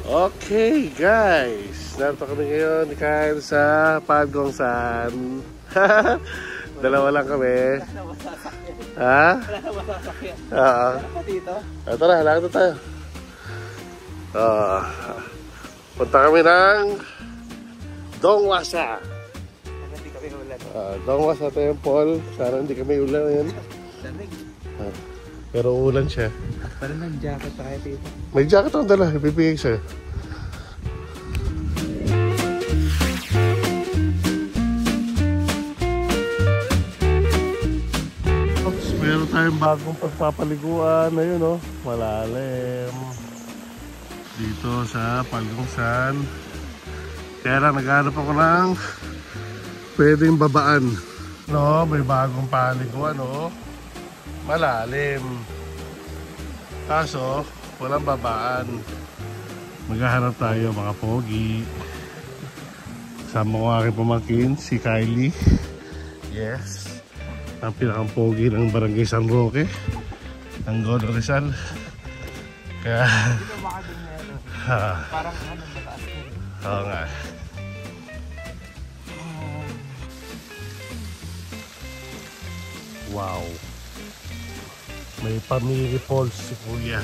Okay guys, narito kami ngayon ni Kyle sa Pagongsan. Dalawa lang kami. Ha? Oo. Tara, lakad na tayo. Punta kami ng Dongwasa. Hindi kami ulan. Dongwasa Temple. Sana hindi kami ulan yan. Pero ulan siya. Parang ng jacket pa kayo dito. May jacket akong dala, ibibigay sa'yo. Oops, meron tayong bagong pagpapaliguan. Ayun, oh, malalim. Dito sa Pagongsan. Kaya lang naghanap ako ng pwedeng babaan. No, may bagong paliguan, oh. Malalim. Kaso, walang babaan. Maghahanap tayo mga pogi. Sama ko aking pamangkin, si Kylie. Yes. Ang pinakang pogi ng Barangay San Roque. Ng Godo Rizal. Kaya... Parang ano, mataas ko. Oo nga. Wow. May Pamiri Falls si Kuya.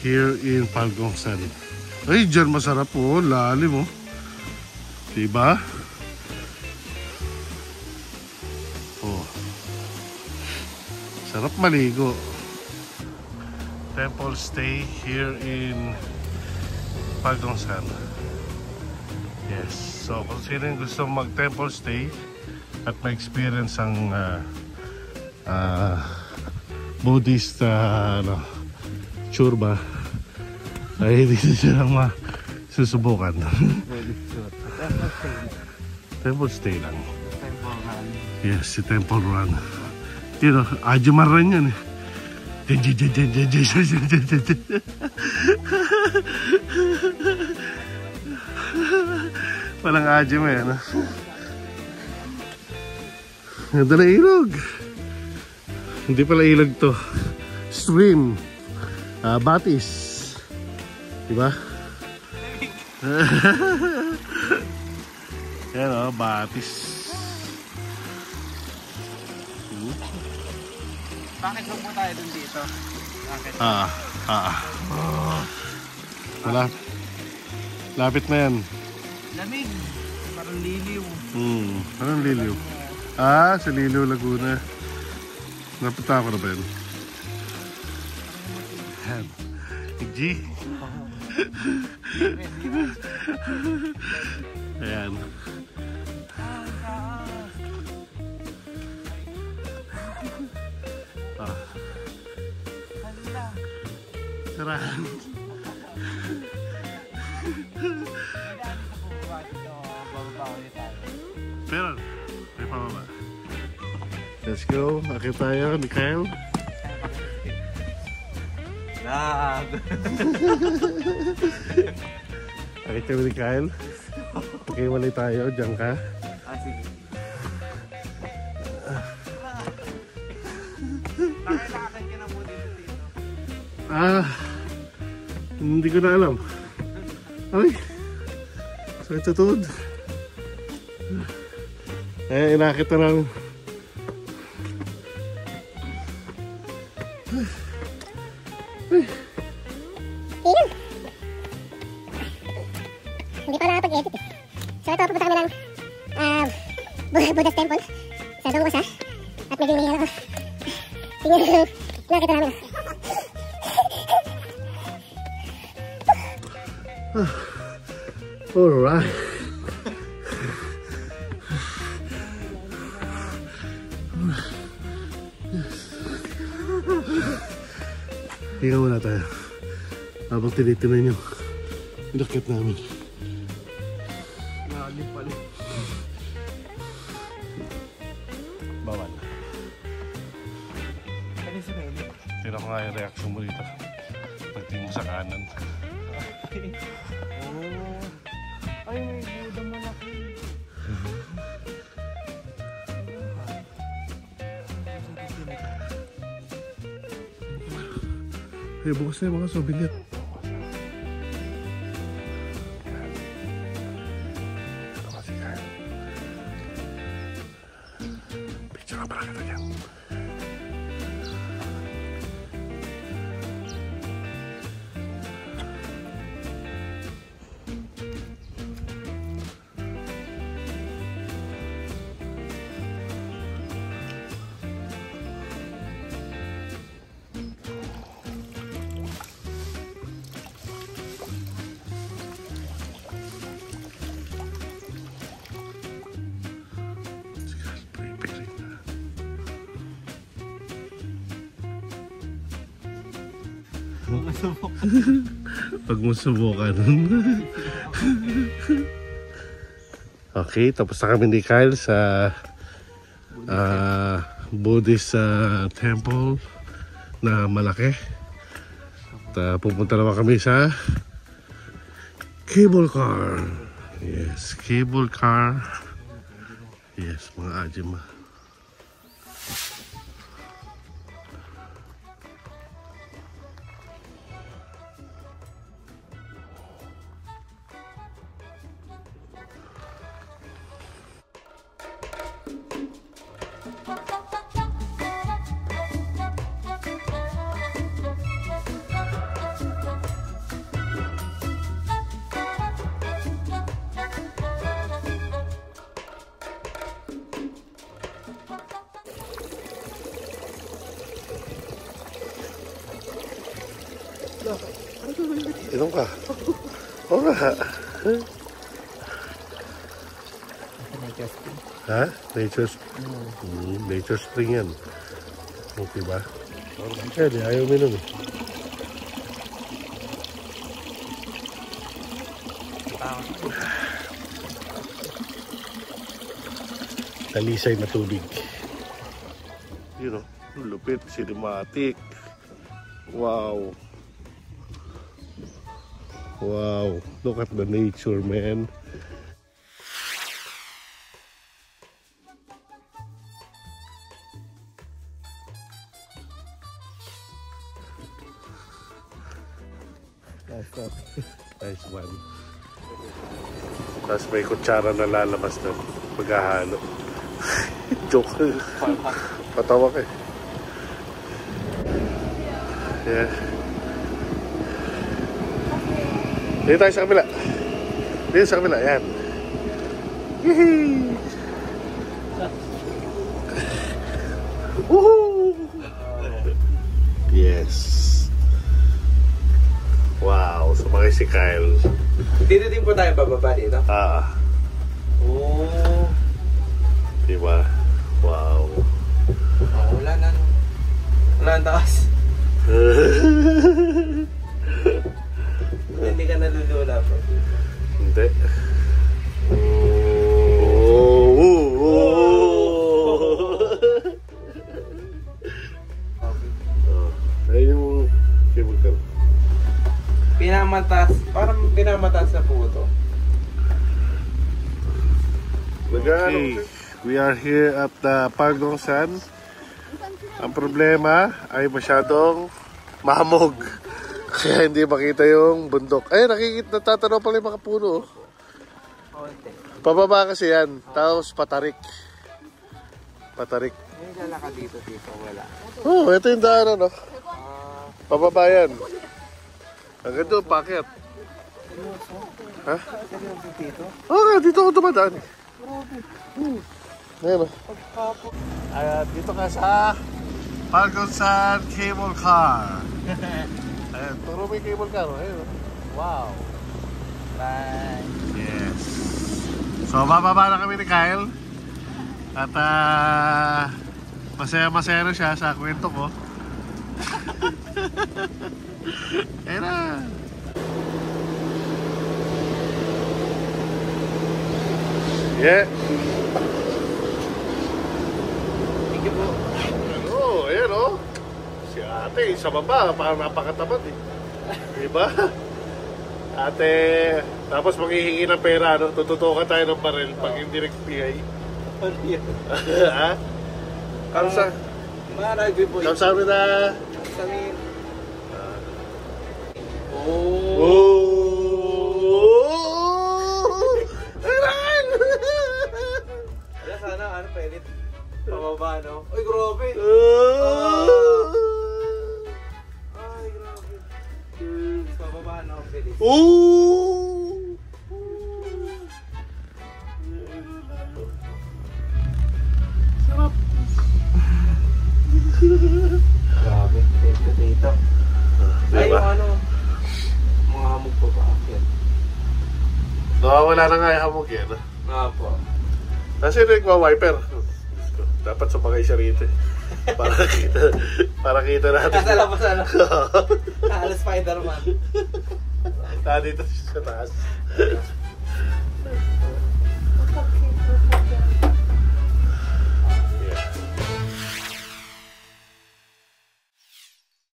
Here in Pagongsan. Ay, dyan masarap po. Lalim, oh. Diba? Oh. Sarap maligo. Temple stay here in Pagongsan. Yes. So, kung sino yung gusto mag-temple stay at ma-experience ang Buddhist churba ay hindi siya lang masusubukan. Temple stay lang. Temple run. Yes, si Temple Run. You know, Ajumar rin yan eh. Walang Ajum eh, no? Ganda na ilog. Hindi pala ilog to. Stream. Batis. Diba? Yan o, Batis. Bakit huwag mo tayo dun dito? Bakit? Lapit na yan. Lamig. Parang liliw. Parang liliw. Sa Liliw, Laguna. Napunta ako na ba yun? Yan. G. Ayan. Sarahan. Pero, may pababa. Let's go. Akit tayo ni Kyle. Akit kami ni Kyle. Okay, walay tayo. Diyan ka. Sige. Nakailangan ka na mo dito. Hindi ko na alam. Ay, sakit sa tuhod. Inakit na lang. Hindi pa nakapag-edit eh. So ito, pupunta kami ng Buddha's Temple sa Dongwasa. At medyo hinihingal ako. Tingnan ko, nakita namin. Alright. Hinga muna tayo. Habang tinitinan nyo. Inakit namin. Nakalim pala. Bawal. Ano si Meli? Tira ko nga yung reaction mo dito. Pagtingin mo sa kanan. Ay, may Buddha malaki. Hey, bukas na yung mga sobigat. ka pala kita dyan. Pag mo subukan. Okay, tapos na kami ni Kyle sa Buddhist temple na malaki. At pupunta naman kami sa cable car. Yes, cable car. Yes, mga ajima. Inom ka? Oo nga. Ha? Nature spring? Nature spring yan. Okay ba? Kaya di ayaw minum eh. Talisay na tubig. You know, lupit, cinematic. Wow. Wow, look at the nature, man. Nice one. Tapos may kutsara na lalabas na maghahalo. Joke. Patawa ka eh. Yeah. Dito tayo sa kabila. Dito sa kabila, yan. Yehey! Woohoo! Yes. Wow, sumakay si Kyle. Dito din po tayo bababa dito? Oh. Diba? Wow. Oh, wala na. Wala ang taas. Hindi ka nalulula po. Hindi. Ayun yung cable car. Pinamataas, parang pinamataas na po ito. Okay, we are here at the Pagdongsan. Ang problema ay masyadong mahamog. Kaya hindi makita yung bundok. Ay, natatanaw pala yung mga puno. Pababa kasi yan. Tapos patarik. Patarik. May lalakad dito, wala. Oh, ito yung daanan, no? Pababa yan. Hanggang doon, paket. Ha? Okay, dito ako dumadaan. Ayan, no? Dito ka sa Pagdongsan Cable Car. Ayan, turo may cable car. Ayan. Wow. Bye. Yes. So, bababa na kami ni Kyle. At masaya-masaya na siya sa kwento ko. Ayan na. Yeah. Thank you po. Oh, ayan oh. Si ate, sa baba, parang napakatamad eh. Diba? Ate, tapos manghihingi ng pera, no? Tututukan tayo ng baril pag hindi nagbigay. Ano yan? Ha? Kamsa? Maragay po. Kamsabi na. Samin. Wala sana, pwede pababa, no? baba na ako bilis. Ooh! Sarap. Grabe, dito. Ay, Diba? yung ano, mga hamog pa pa akin. Nawawala na nga yung hamog yan. Nga po. Kasi nagwa-wiper. Dapat sumagay siya rito. Para kita natin. Nasa labas ano. Naka Spider-Man. Nandito siya sa taas.